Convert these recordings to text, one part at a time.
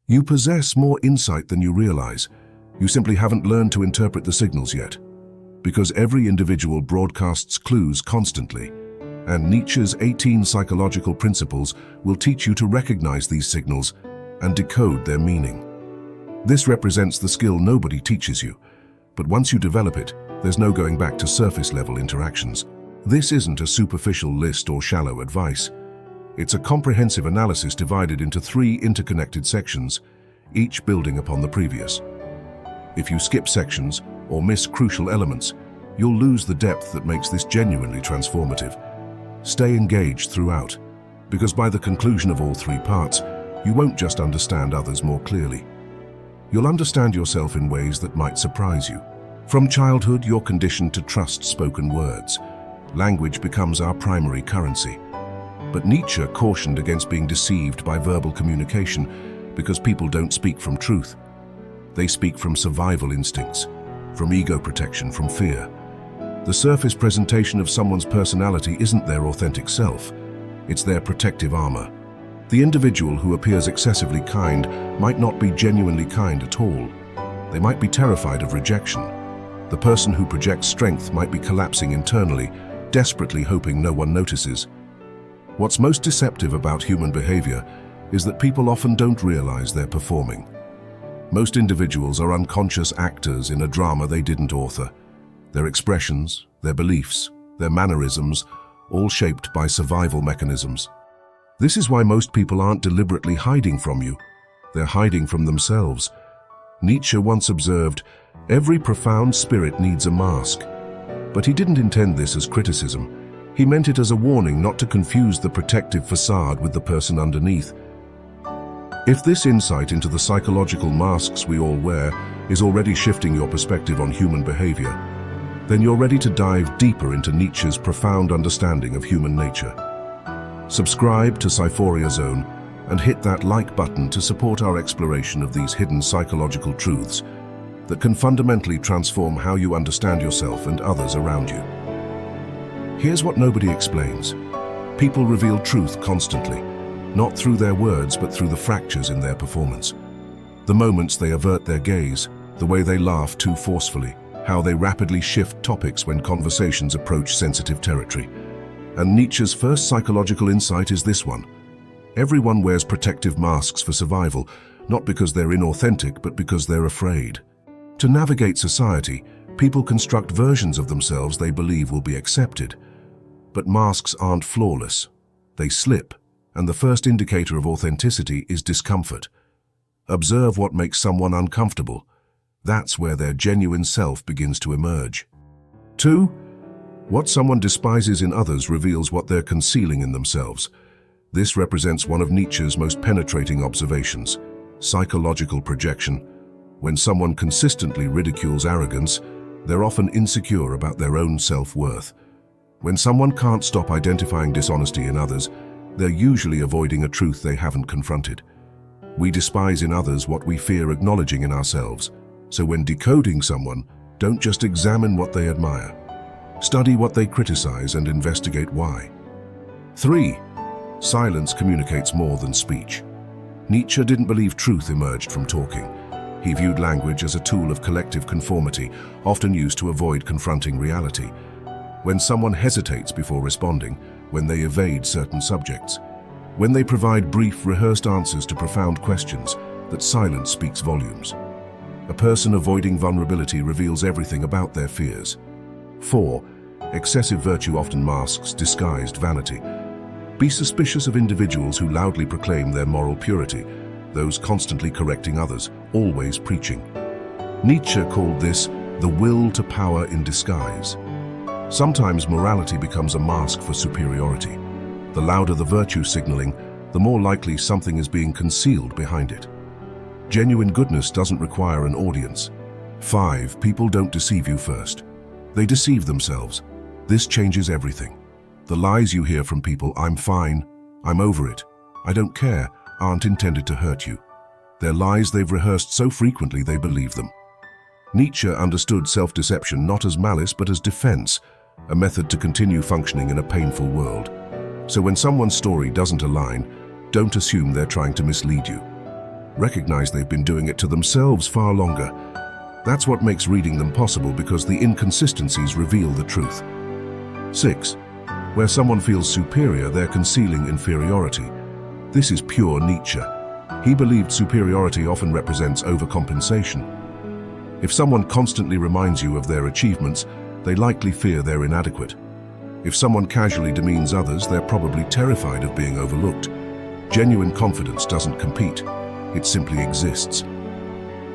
You possess more insight than you realize. You simply haven't learned to interpret the signals yet. Because every individual broadcasts clues constantly, and Nietzsche's 18 psychological principles will teach you to recognize these signals and decode their meaning. This represents the skill nobody teaches you, but once you develop it, there's no going back to surface-level interactions. This isn't a superficial list or shallow advice. It's a comprehensive analysis divided into 3 interconnected sections, each building upon the previous. If you skip sections or miss crucial elements, you'll lose the depth that makes this genuinely transformative. Stay engaged throughout, because by the conclusion of all 3 parts, you won't just understand others more clearly. You'll understand yourself in ways that might surprise you. From childhood, you're conditioned to trust spoken words. Language becomes our primary currency. But Nietzsche cautioned against being deceived by verbal communication because people don't speak from truth. They speak from survival instincts, from ego protection, from fear. The surface presentation of someone's personality isn't their authentic self. It's their protective armor. The individual who appears excessively kind might not be genuinely kind at all. They might be terrified of rejection. The person who projects strength might be collapsing internally, desperately hoping no one notices. What's most deceptive about human behavior is that people often don't realize they're performing. Most individuals are unconscious actors in a drama they didn't author. Their expressions, their beliefs, their mannerisms, all shaped by survival mechanisms. This is why most people aren't deliberately hiding from you. They're hiding from themselves. Nietzsche once observed, "Every profound spirit needs a mask." But he didn't intend this as criticism. He meant it as a warning not to confuse the protective facade with the person underneath. If this insight into the psychological masks we all wear is already shifting your perspective on human behavior, then you're ready to dive deeper into Nietzsche's profound understanding of human nature. Subscribe to PSYPHORIA Zone and hit that like button to support our exploration of these hidden psychological truths that can fundamentally transform how you understand yourself and others around you. Here's what nobody explains. People reveal truth constantly, not through their words but through the fractures in their performance. The moments they avert their gaze, the way they laugh too forcefully, how they rapidly shift topics when conversations approach sensitive territory. And Nietzsche's first psychological insight is this one. Everyone wears protective masks for survival, not because they're inauthentic, but because they're afraid. To navigate society, people construct versions of themselves they believe will be accepted. But masks aren't flawless. They slip, and the first indicator of authenticity is discomfort. Observe what makes someone uncomfortable. That's where their genuine self begins to emerge. 2. What someone despises in others reveals what they're concealing in themselves. This represents one of Nietzsche's most penetrating observations, psychological projection. When someone consistently ridicules arrogance, they're often insecure about their own self-worth. When someone can't stop identifying dishonesty in others, they're usually avoiding a truth they haven't confronted. We despise in others what we fear acknowledging in ourselves. So when decoding someone, don't just examine what they admire. Study what they criticize and investigate why. 3. Silence communicates more than speech. Nietzsche didn't believe truth emerged from talking. He viewed language as a tool of collective conformity, often used to avoid confronting reality. When someone hesitates before responding, when they evade certain subjects, when they provide brief, rehearsed answers to profound questions, that silence speaks volumes. A person avoiding vulnerability reveals everything about their fears. 4. Excessive virtue often masks disguised vanity. Be suspicious of individuals who loudly proclaim their moral purity, those constantly correcting others, always preaching. Nietzsche called this the will to power in disguise. Sometimes morality becomes a mask for superiority. The louder the virtue signaling, the more likely something is being concealed behind it. Genuine goodness doesn't require an audience. 5. People don't deceive you first. They deceive themselves. This changes everything. The lies you hear from people, "I'm fine," "I'm over it," "I don't care," aren't intended to hurt you. They're lies they've rehearsed so frequently they believe them. Nietzsche understood self-deception not as malice but as defense, a method to continue functioning in a painful world. So when someone's story doesn't align, don't assume they're trying to mislead you. recognize they've been doing it to themselves far longer. That's what makes reading them possible, because the inconsistencies reveal the truth. 6. Where someone feels superior, they're concealing inferiority. This is pure Nietzsche. He believed superiority often represents overcompensation. If someone constantly reminds you of their achievements, they likely fear they're inadequate. If someone casually demeans others, they're probably terrified of being overlooked. Genuine confidence doesn't compete, it simply exists.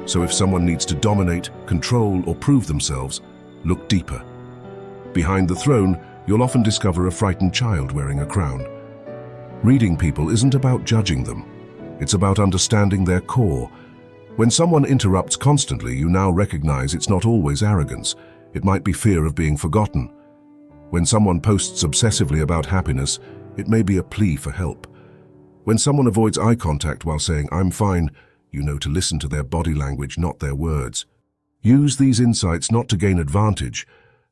So if someone needs to dominate, control, or prove themselves, look deeper. Behind the throne, you'll often discover a frightened child wearing a crown. Reading people isn't about judging them. It's about understanding their core. When someone interrupts constantly, you now recognize it's not always arrogance. It might be fear of being forgotten. When someone posts obsessively about happiness, it may be a plea for help. When someone avoids eye contact while saying, "I'm fine," you know to listen to their body language, not their words. Use these insights not to gain advantage,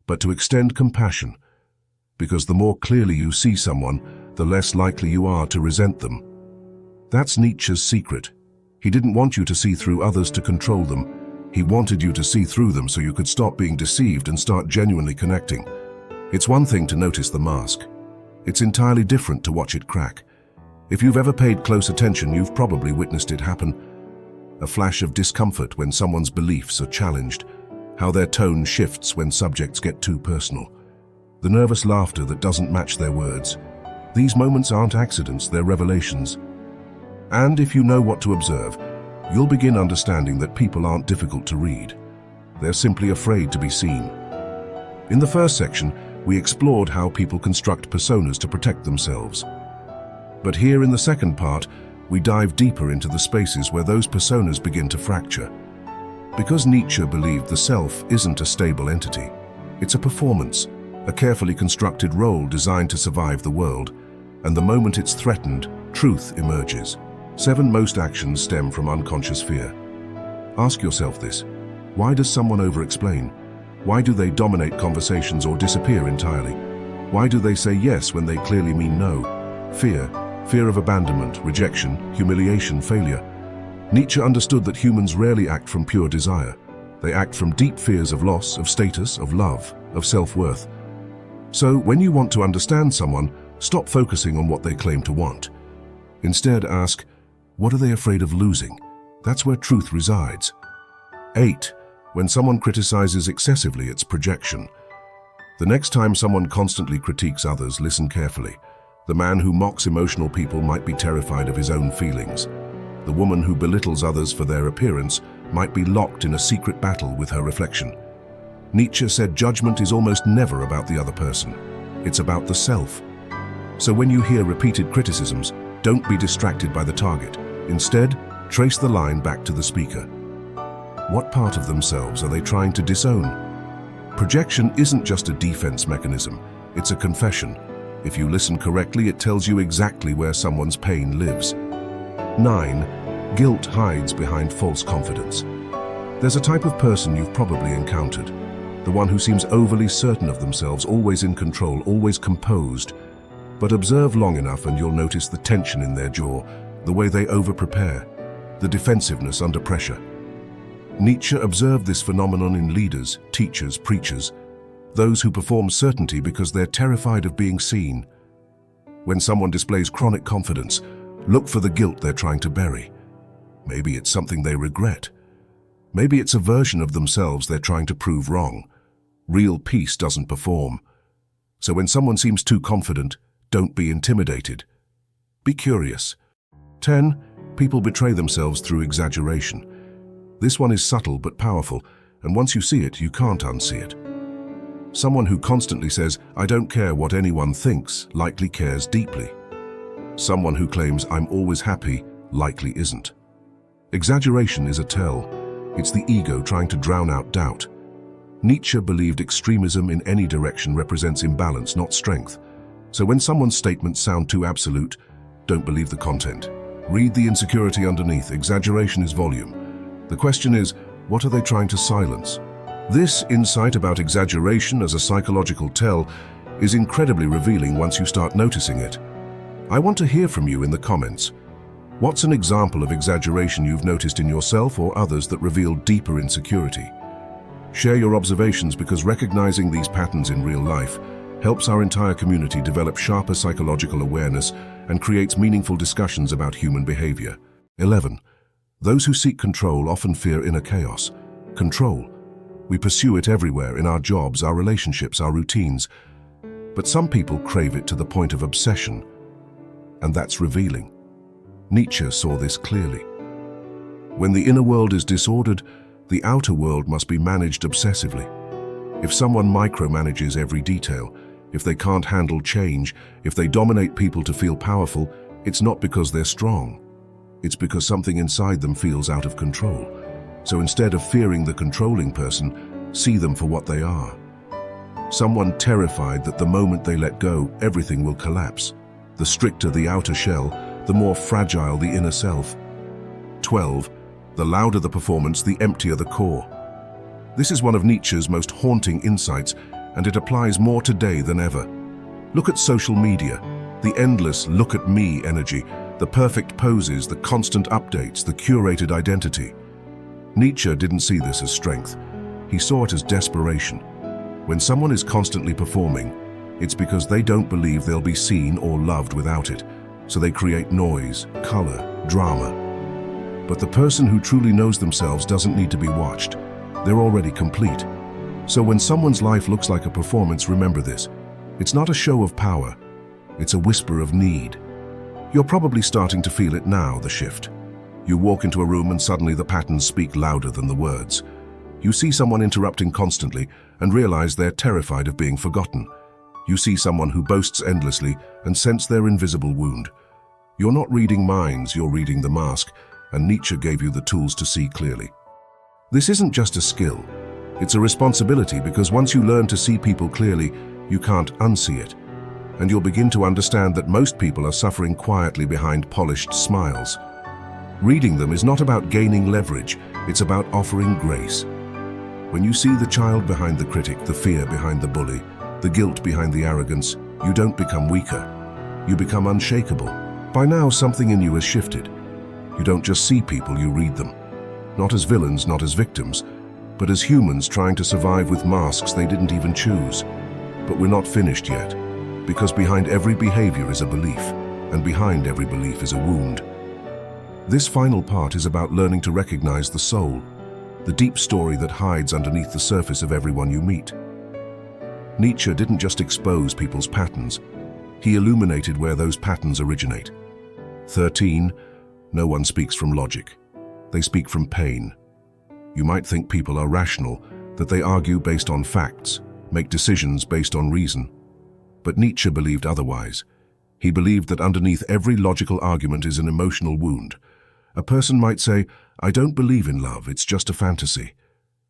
but to extend compassion. Because the more clearly you see someone, the less likely you are to resent them. That's Nietzsche's secret. He didn't want you to see through others to control them. He wanted you to see through them so you could stop being deceived and start genuinely connecting. It's one thing to notice the mask. It's entirely different to watch it crack. If you've ever paid close attention, you've probably witnessed it happen. A flash of discomfort when someone's beliefs are challenged. How their tone shifts when subjects get too personal. The nervous laughter that doesn't match their words. These moments aren't accidents, they're revelations. And if you know what to observe, you'll begin understanding that people aren't difficult to read. They're simply afraid to be seen. In the first section, we explored how people construct personas to protect themselves. But here in the second part, we dive deeper into the spaces where those personas begin to fracture. Because Nietzsche believed the self isn't a stable entity. It's a performance, a carefully constructed role designed to survive the world. And the moment it's threatened, truth emerges. 7 most actions stem from unconscious fear. Ask yourself this. Why does someone over-explain? Why do they dominate conversations or disappear entirely? Why do they say yes when they clearly mean no? Fear of abandonment, rejection, humiliation, failure. Nietzsche understood that humans rarely act from pure desire. They act from deep fears of loss, of status, of love, of self-worth. So when you want to understand someone, stop focusing on what they claim to want. Instead ask, what are they afraid of losing? That's where truth resides. 8. When someone criticizes excessively, it's projection. The next time someone constantly critiques others, listen carefully. The man who mocks emotional people might be terrified of his own feelings. The woman who belittles others for their appearance might be locked in a secret battle with her reflection. Nietzsche said judgment is almost never about the other person. It's about the self. So when you hear repeated criticisms, don't be distracted by the target. Instead, trace the line back to the speaker. What part of themselves are they trying to disown? Projection isn't just a defense mechanism, it's a confession. If you listen correctly, it tells you exactly where someone's pain lives. 9. Guilt hides behind false confidence. There's a type of person you've probably encountered. The one who seems overly certain of themselves, always in control, always composed. But observe long enough and you'll notice the tension in their jaw, the way they over-prepare, the defensiveness under pressure. Nietzsche observed this phenomenon in leaders, teachers, preachers, those who perform certainty because they're terrified of being seen. When someone displays chronic confidence, look for the guilt they're trying to bury. Maybe it's something they regret. Maybe it's a version of themselves they're trying to prove wrong. Real peace doesn't perform. So when someone seems too confident, don't be intimidated. Be curious. 10. People betray themselves through exaggeration. This one is subtle but powerful, and once you see it, you can't unsee it. Someone who constantly says, "I don't care what anyone thinks," likely cares deeply. Someone who claims, "I'm always happy," likely isn't. Exaggeration is a tell. It's the ego trying to drown out doubt. Nietzsche believed extremism in any direction represents imbalance, not strength. So when someone's statements sound too absolute, don't believe the content. Read the insecurity underneath. Exaggeration is volume. The question is, what are they trying to silence? This insight about exaggeration as a psychological tell is incredibly revealing once you start noticing it. I want to hear from you in the comments. What's an example of exaggeration you've noticed in yourself or others that reveal deeper insecurity? Share your observations, because recognizing these patterns in real life helps our entire community develop sharper psychological awareness and creates meaningful discussions about human behavior. 11. Those who seek control often fear inner chaos. Control. We pursue it everywhere, in our jobs, our relationships, our routines. But some people crave it to the point of obsession, and that's revealing. Nietzsche saw this clearly. When the inner world is disordered, the outer world must be managed obsessively. If someone micromanages every detail, if they can't handle change, if they dominate people to feel powerful, it's not because they're strong. It's because something inside them feels out of control. So instead of fearing the controlling person, see them for what they are. Someone terrified that the moment they let go, everything will collapse. The stricter the outer shell, the more fragile the inner self. 12. The louder the performance, the emptier the core. This is one of Nietzsche's most haunting insights, and it applies more today than ever. Look at social media, the endless "look at me" energy, the perfect poses, the constant updates, the curated identity. Nietzsche didn't see this as strength. He saw it as desperation. When someone is constantly performing, it's because they don't believe they'll be seen or loved without it, so they create noise, color, drama. But the person who truly knows themselves doesn't need to be watched. They're already complete. So when someone's life looks like a performance, remember this. It's not a show of power. It's a whisper of need. You're probably starting to feel it now, the shift. You walk into a room and suddenly the patterns speak louder than the words. You see someone interrupting constantly and realize they're terrified of being forgotten. You see someone who boasts endlessly and sense their invisible wound. You're not reading minds, you're reading the mask, and Nietzsche gave you the tools to see clearly. This isn't just a skill. It's a responsibility, because once you learn to see people clearly, you can't unsee it. And you'll begin to understand that most people are suffering quietly behind polished smiles. Reading them is not about gaining leverage, it's about offering grace. When you see the child behind the critic, the fear behind the bully, the guilt behind the arrogance, you don't become weaker. You become unshakable. By now, something in you has shifted. You don't just see people, you read them. Not as villains, not as victims, but as humans trying to survive with masks they didn't even choose. But we're not finished yet, because behind every behavior is a belief, and behind every belief is a wound. This final part is about learning to recognize the soul, the deep story that hides underneath the surface of everyone you meet. Nietzsche didn't just expose people's patterns, he illuminated where those patterns originate. 13. No one speaks from logic. They speak from pain. You might think people are rational, that they argue based on facts, make decisions based on reason. But Nietzsche believed otherwise. He believed that underneath every logical argument is an emotional wound. A person might say, "I don't believe in love, it's just a fantasy."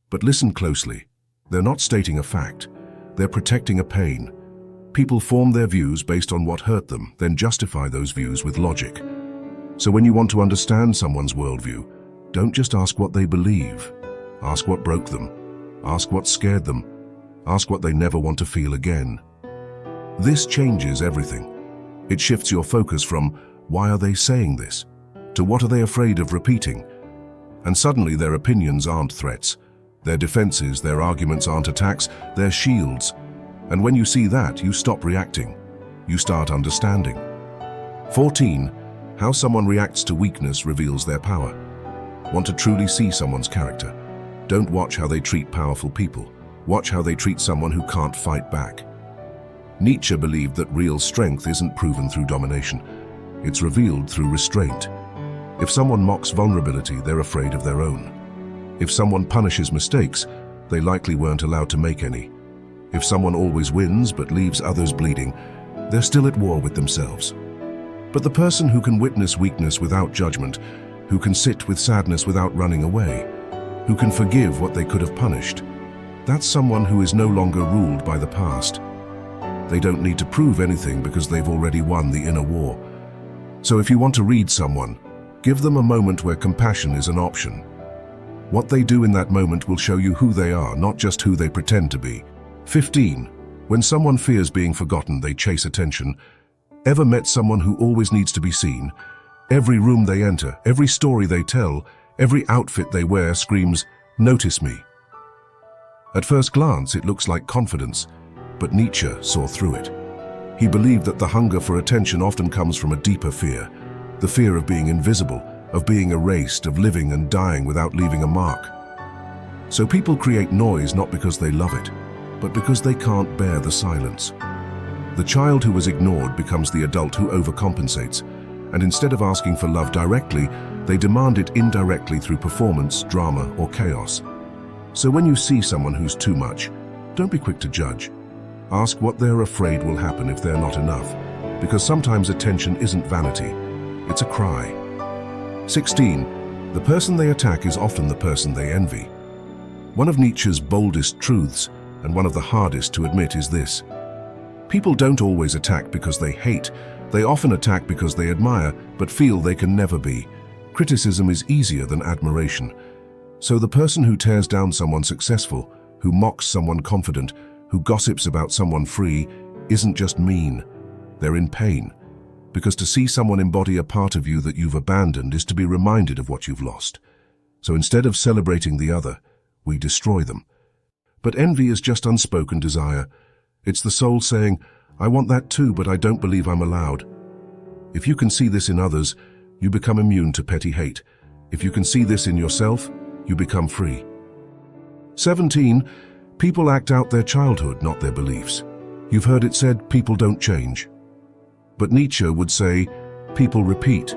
But listen closely. They're not stating a fact. They're protecting a pain. People form their views based on what hurt them, then justify those views with logic. So when you want to understand someone's worldview, don't just ask what they believe. Ask what broke them. Ask what scared them. Ask what they never want to feel again. This changes everything. It shifts your focus from, why are they saying this, to what are they afraid of repeating? And suddenly their opinions aren't threats. Their defenses, their arguments aren't attacks, they're shields. And when you see that, you stop reacting. You start understanding. 14. How someone reacts to weakness reveals their power. Want to truly see someone's character? Don't watch how they treat powerful people. Watch how they treat someone who can't fight back. Nietzsche believed that real strength isn't proven through domination. It's revealed through restraint. If someone mocks vulnerability, they're afraid of their own. If someone punishes mistakes, they likely weren't allowed to make any. If someone always wins but leaves others bleeding, they're still at war with themselves. But the person who can witness weakness without judgment, who can sit with sadness without running away, who can forgive what they could have punished, that's someone who is no longer ruled by the past. They don't need to prove anything because they've already won the inner war. So if you want to read someone, give them a moment where compassion is an option. What they do in that moment will show you who they are, not just who they pretend to be. 15. When someone fears being forgotten, they chase attention. Ever met someone who always needs to be seen? Every room they enter, every story they tell, every outfit they wear screams, "Notice me." At first glance, it looks like confidence, but Nietzsche saw through it. He believed that the hunger for attention often comes from a deeper fear, the fear of being invisible, of being erased, of living and dying without leaving a mark. So people create noise not because they love it, but because they can't bear the silence. The child who is ignored becomes the adult who overcompensates, and instead of asking for love directly, they demand it indirectly through performance, drama, or chaos. So when you see someone who's too much, don't be quick to judge. Ask what they're afraid will happen if they're not enough, because sometimes attention isn't vanity, it's a cry. 16. The person they attack is often the person they envy. One of Nietzsche's boldest truths, and one of the hardest to admit, is this: people don't always attack because they hate, they often attack because they admire, but feel they can never be. Criticism is easier than admiration. So the person who tears down someone successful, who mocks someone confident, who gossips about someone free, isn't just mean. They're in pain. Because to see someone embody a part of you that you've abandoned is to be reminded of what you've lost. So instead of celebrating the other, we destroy them. But envy is just unspoken desire. It's the soul saying, "I want that too, but I don't believe I'm allowed." If you can see this in others, you become immune to petty hate. If you can see this in yourself, you become free. 17. People act out their childhood, not their beliefs. You've heard it said, people don't change. But Nietzsche would say, people repeat.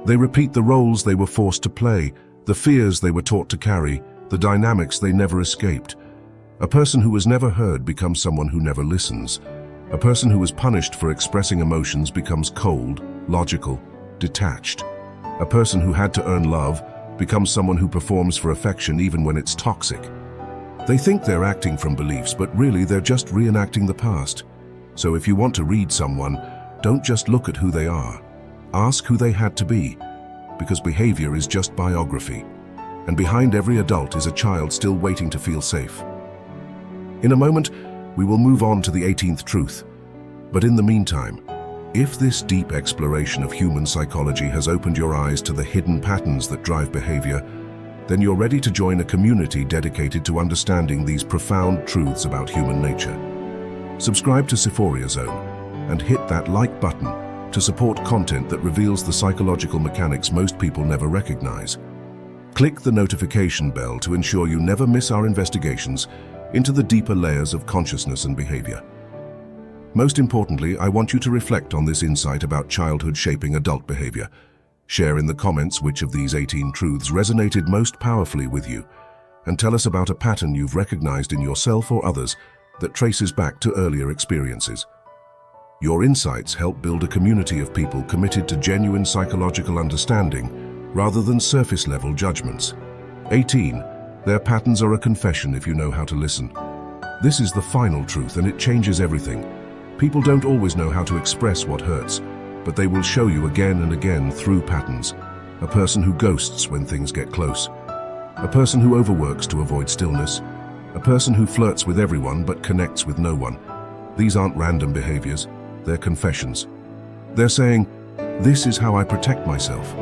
They repeat the roles they were forced to play, the fears they were taught to carry, the dynamics they never escaped. A person who was never heard becomes someone who never listens. A person who was punished for expressing emotions becomes cold, logical, detached. A person who had to earn love becomes someone who performs for affection even when it's toxic. They think they're acting from beliefs, but really they're just reenacting the past. So if you want to read someone, don't just look at who they are. Ask who they had to be, because behavior is just biography. And behind every adult is a child still waiting to feel safe. In a moment, we will move on to the 18th truth. But in the meantime, if this deep exploration of human psychology has opened your eyes to the hidden patterns that drive behavior, then you're ready to join a community dedicated to understanding these profound truths about human nature. Subscribe to PSYPHORIA Zone and hit that like button to support content that reveals the psychological mechanics most people never recognize. Click the notification bell to ensure you never miss our investigations into the deeper layers of consciousness and behavior. Most importantly, I want you to reflect on this insight about childhood shaping adult behavior. Share in the comments which of these 18 truths resonated most powerfully with you, and tell us about a pattern you've recognized in yourself or others that traces back to earlier experiences. Your insights help build a community of people committed to genuine psychological understanding rather than surface-level judgments. 18. Their patterns are a confession if you know how to listen. This is the final truth, and it changes everything. People don't always know how to express what hurts, but they will show you again and again through patterns. A person who ghosts when things get close. A person who overworks to avoid stillness. A person who flirts with everyone but connects with no one. These aren't random behaviors, they're confessions. They're saying, "This is how I protect myself."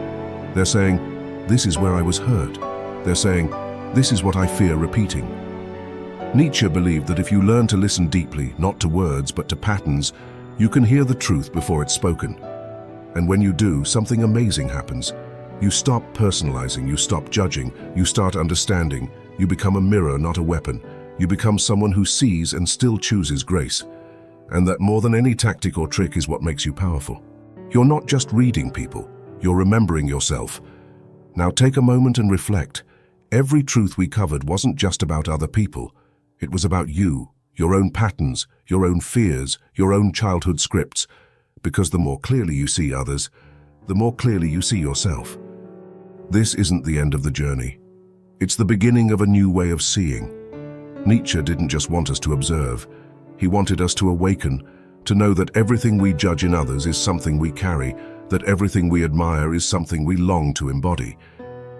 They're saying, "This is where I was hurt." They're saying, "This is what I fear repeating." Nietzsche believed that if you learn to listen deeply, not to words but to patterns, you can hear the truth before it's spoken. And when you do, something amazing happens. You stop personalizing, you stop judging, you start understanding. You become a mirror, not a weapon. You become someone who sees and still chooses grace. And that more than any tactic or trick is what makes you powerful. You're not just reading people, you're remembering yourself. Now take a moment and reflect. Every truth we covered wasn't just about other people. It was about you, your own patterns, your own fears, your own childhood scripts. Because the more clearly you see others, the more clearly you see yourself. This isn't the end of the journey. It's the beginning of a new way of seeing. Nietzsche didn't just want us to observe. He wanted us to awaken, to know that everything we judge in others is something we carry, that everything we admire is something we long to embody.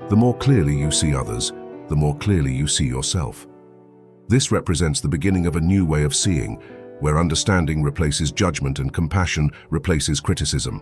The more clearly you see others, the more clearly you see yourself. This represents the beginning of a new way of seeing, where understanding replaces judgment and compassion replaces criticism.